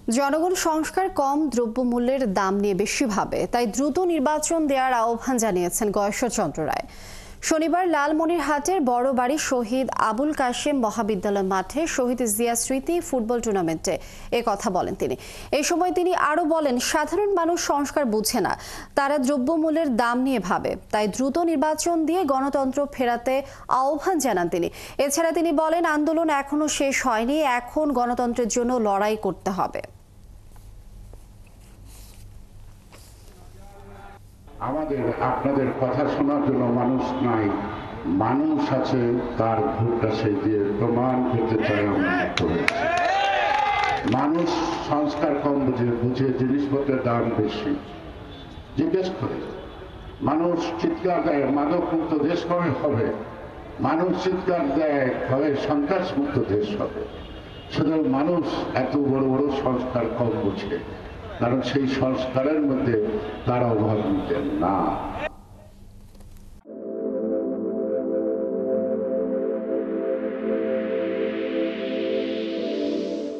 জনগণ সংস্কার কম, দ্রব্যমূল্যের দাম নিয়ে বেশি ভাবে, তাই দ্রুত নির্বাচন দেওয়ার আহ্বান জানিয়েছেন গয়েশ্বরচন্দ্র রায়। শনিবার লালমনিরহাটের বড় বাড়ি শহীদ আবুল কাশেম মহাবিদ্যালয় মাঠে শহীদ জিয়া স্মৃতি ফুটবল টুর্নামেন্টে কথা বলেন তিনি। এই সময় তিনি আরও বলেন, সাধারণ মানুষ সংস্কার বুঝে না, তারা দ্রব্যমূল্যের দাম নিয়ে ভাবে, তাই দ্রুত নির্বাচন দিয়ে গণতন্ত্র ফেরাতে আহ্বান জানান তিনি। এছাড়া তিনি বলেন, আন্দোলন এখনো শেষ হয়নি, এখন গণতন্ত্রের জন্য লড়াই করতে হবে। আমাদের আপনাদের কথা শোনার জন্য মানুষ নাই, মানুষ আছে, তার ভোটটা সে দিয়ে প্রমাণ করতে চায়। মানুষ সংস্কার কম বুঝে জিনিসপত্রের দাম বেশি জিজ্ঞেস করে। মানুষ চিৎকার দেয় মাদক মুক্ত দেশ কবে হবে, মানুষ চিৎকার দেয় কবে সন্ত্রাস মুক্ত দেশ হবে। শুধু মানুষ এত বড় বড় সংস্কার কম বুঝে, কারণ সেই সংস্কারের মধ্যে তারা অভাব নিতেন না।